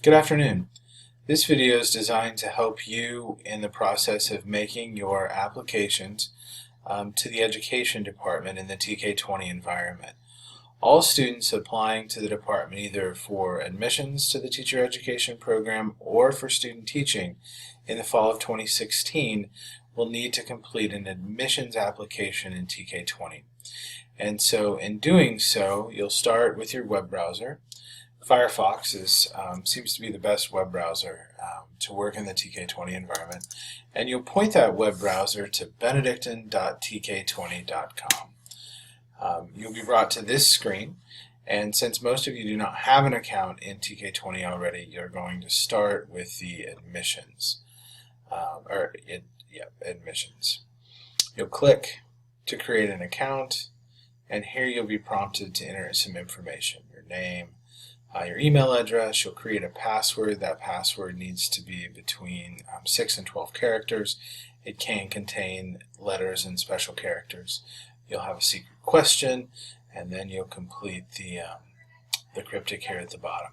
Good afternoon. This video is designed to help you in the process of making your applications to the Education Department in the TK20 environment. All students applying to the department, either for admissions to the teacher education program or for student teaching in the fall of 2016, will need to complete an admissions application in TK20. And so in doing so, you'll start with your web browser. Firefox seems to be the best web browser to work in the TK20 environment, and you'll point that web browser to benedictine.tk20.com. You'll be brought to this screen, and since most of you do not have an account in TK20 already, you're going to start with the admissions, admissions. You'll click to create an account, and here you'll be prompted to enter some information, your name, your email address. You'll create a password. That password needs to be between 6 and 12 characters. It can contain letters and special characters. You'll have a secret question, and then you'll complete the cryptic here at the bottom.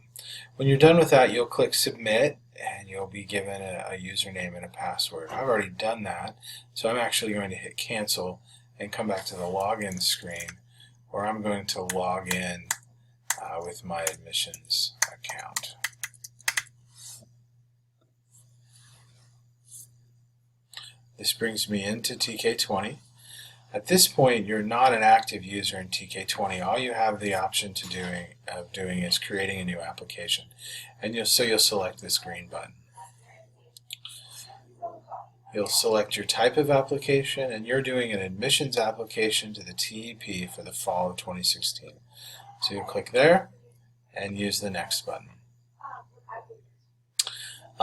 When you're done with that, you'll click Submit, and you'll be given a username and a password. I've already done that, so I'm actually going to hit Cancel and come back to the login screen, where I'm going to log in with my admissions account. This brings me into TK20. At this point, you're not an active user in TK20. All you have the option of doing is creating a new application, and you'll select this green button. You'll select your type of application, and you're doing an admissions application to the TEP for the fall of 2016. So you'll click there and use the next button.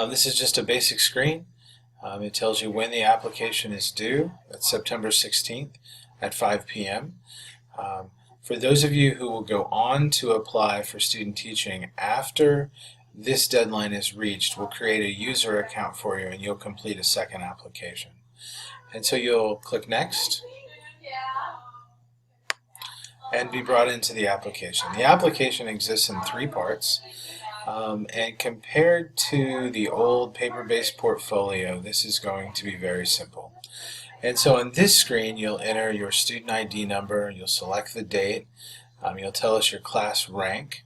This is just a basic screen. It tells you when the application is due. That's September 16th at 5 p.m. For those of you who will go on to apply for student teaching after this deadline is reached, we'll create a user account for you, and you'll complete a second application. And so you'll click Next and be brought into the application. The application exists in 3 parts, and compared to the old paper-based portfolio, this is going to be very simple. And so on this screen, you'll enter your student ID number, you'll select the date, you'll tell us your class rank.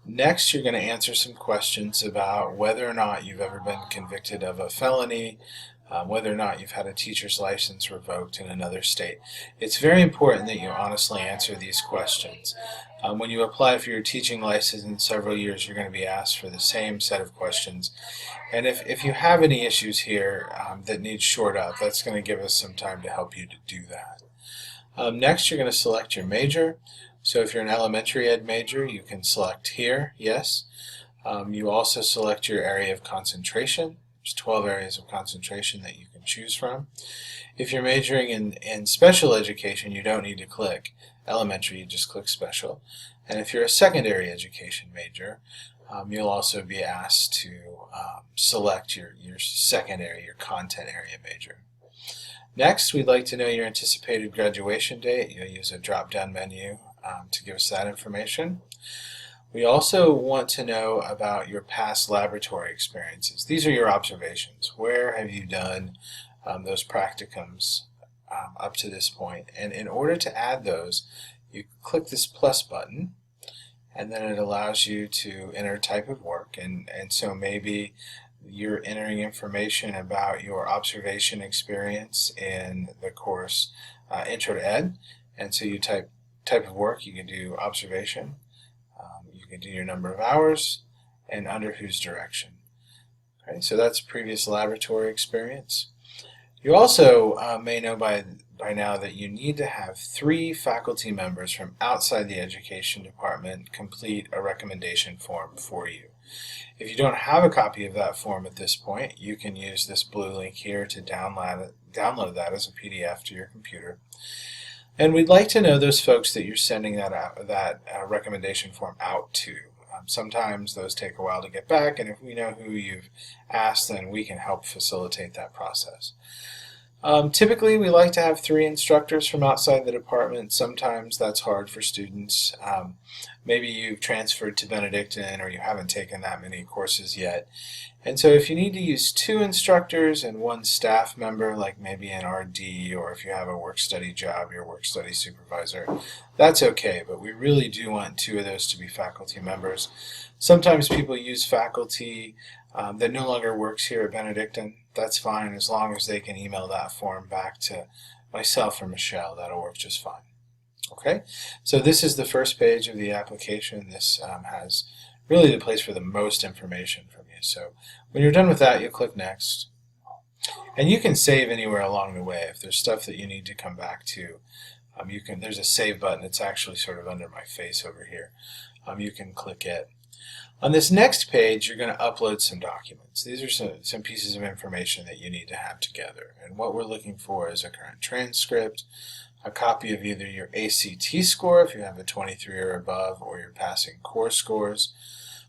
Next, you're going to answer some questions about whether or not you've ever been convicted of a felony, whether or not you've had a teacher's license revoked in another state. It's very important that you honestly answer these questions. When you apply for your teaching license in several years, you're going to be asked for the same set of questions. And if you have any issues here that need shored up, that's going to give us some time to help you to do that. Next, you're going to select your major. So if you're an elementary ed major, you can select here, yes. You also select your area of concentration. There's 12 areas of concentration that you can choose from. If you're majoring in special education, you don't need to click elementary, you just click special. And if you're a secondary education major, you'll also be asked to select your secondary, your content area major. Next, we'd like to know your anticipated graduation date. You'll use a drop-down menu to give us that information. We also want to know about your past laboratory experiences. These are your observations. Where have you done those practicums up to this point? And in order to add those, you click this plus button, and then it allows you to enter type of work. And so maybe you're entering information about your observation experience in the course Intro to Ed, and so you type of work. You can do observation. You can do your number of hours and under whose direction. Okay, so that's previous laboratory experience. You also may know by now that you need to have 3 faculty members from outside the education department complete a recommendation form for you. If you don't have a copy of that form at this point, you can use this blue link here to download that as a PDF to your computer. And we'd like to know those folks that you're sending that recommendation form out to. Sometimes those take a while to get back, and if we know who you've asked, then we can help facilitate that process. Typically, we like to have 3 instructors from outside the department. Sometimes that's hard for students. Maybe you've transferred to Benedictine or you haven't taken that many courses yet. And so if you need to use 2 instructors and 1 staff member, like maybe an RD, or if you have a work-study job, your work-study supervisor, that's okay, but we really do want 2 of those to be faculty members. Sometimes people use faculty that no longer works here at Benedictine. That's fine as long as they can email that form back to myself or Michelle. That'll work just fine. Okay, so this is the first page of the application. This has really the place for the most information from you. So when you're done with that, you'll click Next. And you can save anywhere along the way. If there's stuff that you need to come back to, there's a Save button. It's actually sort of under my face over here. You can click it. On this next page, you're going to upload some documents. These are some pieces of information that you need to have together. And what we're looking for is a current transcript, a copy of either your ACT score, if you have a 23 or above, or your passing core scores.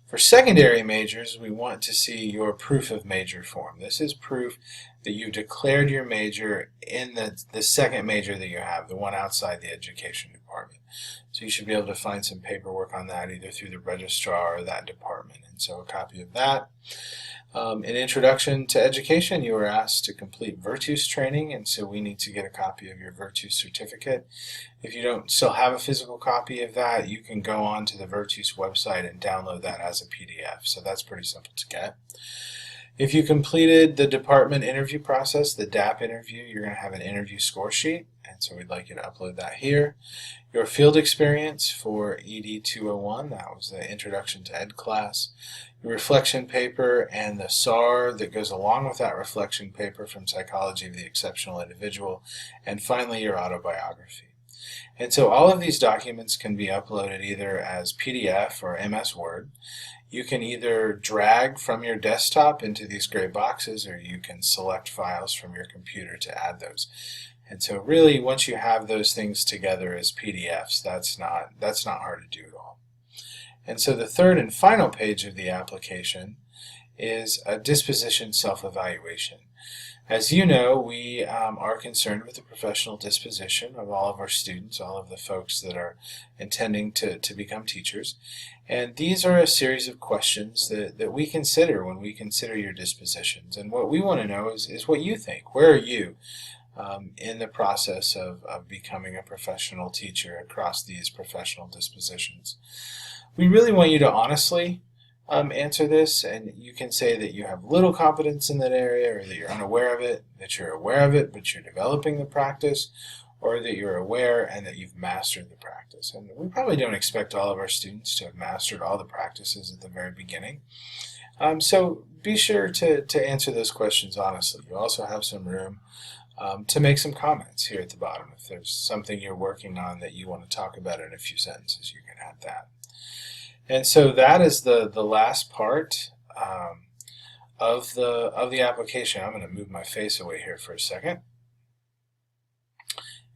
For secondary majors, we want to see your proof of major form. This is proof that you declared your major in the second major that you have, the one outside the education department. So you should be able to find some paperwork on that either through the registrar or that department. And so a copy of that. In Introduction to Education, you were asked to complete Virtus training, and so we need to get a copy of your Virtus certificate. If you don't still have a physical copy of that, you can go on to the Virtus website and download that as a PDF. So that's pretty simple to get. If you completed the department interview process, the DAP interview, you're going to have an interview score sheet, and so we'd like you to upload that here. Your field experience for ED 201, that was the Introduction to Ed class. Your reflection paper and the SAR that goes along with that reflection paper from Psychology of the Exceptional Individual, and finally your autobiography. And so all of these documents can be uploaded either as PDF or MS Word. You can either drag from your desktop into these gray boxes, or you can select files from your computer to add those. And so really, once you have those things together as PDFs, that's not hard to do at all. And so the third and final page of the application is a disposition self-evaluation. As you know, we are concerned with the professional disposition of all of our students, all of the folks that are intending to become teachers. And these are a series of questions that we consider when we consider your dispositions. And what we want to know is what you think. Where are you in the process of becoming a professional teacher across these professional dispositions? We really want you to honestly answer this, and you can say that you have little competence in that area, or that you're unaware of it, that you're aware of it but you're developing the practice, or that you're aware and that you've mastered the practice. And we probably don't expect all of our students to have mastered all the practices at the very beginning. So be sure to answer those questions honestly. You also have some room to make some comments here at the bottom. If there's something you're working on that you want to talk about in a few sentences, you can add that. And so that is the last part of the application. I'm going to move my face away here for a second.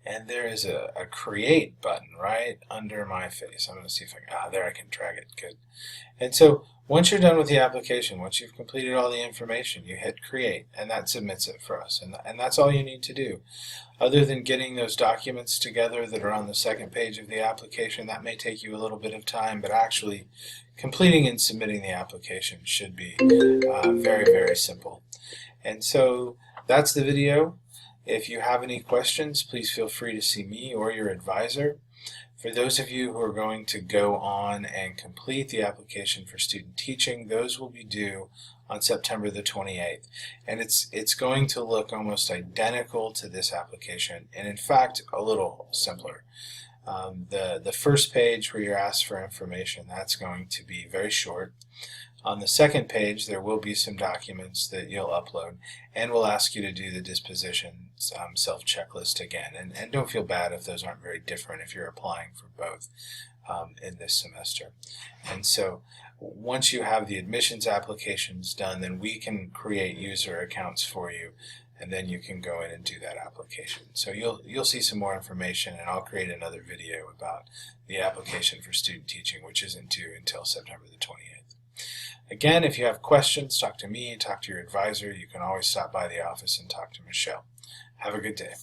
And there is a create button right under my face. I'm going to see if I can, there I can drag it, good. And so once you're done with the application, once you've completed all the information, you hit create, and that submits it for us. And that's all you need to do. Other than getting those documents together that are on the second page of the application, that may take you a little bit of time, but actually completing and submitting the application should be very, very simple. And so that's the video. If you have any questions, please feel free to see me or your advisor. For those of you who are going to go on and complete the application for student teaching, those will be due on September the 28th. And it's going to look almost identical to this application, and in fact a little simpler. The first page where you're asked for information, that's going to be very short. On the second page, there will be some documents that you'll upload, and we'll ask you to do the disposition self-checklist again. And don't feel bad if those aren't very different if you're applying for both in this semester. And so once you have the admissions applications done, then we can create user accounts for you, and then you can go in and do that application. So you'll see some more information, and I'll create another video about the application for student teaching, which isn't due until September the 28th. Again, if you have questions, talk to me, talk to your advisor. You can always stop by the office and talk to Michelle. Have a good day.